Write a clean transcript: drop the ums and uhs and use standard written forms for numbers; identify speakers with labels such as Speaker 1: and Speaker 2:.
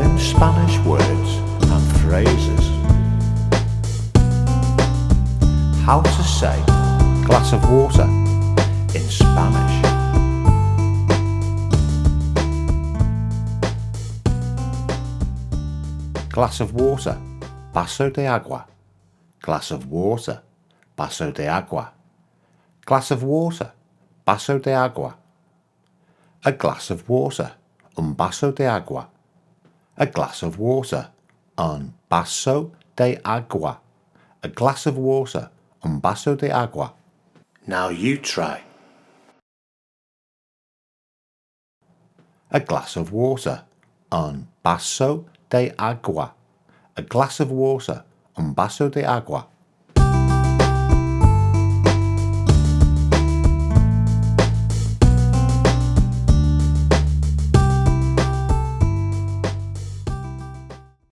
Speaker 1: Learn Spanish words and phrases. How to say glass of water in Spanish. Glass of water, vaso de agua. Glass of water, vaso de agua. Glass of water, vaso de agua. A glass of water, un vaso de agua. A glass of water, un vaso de agua. A glass of water, un vaso de agua. Now you try. A glass of water, un vaso de agua. A glass of water, un vaso de agua.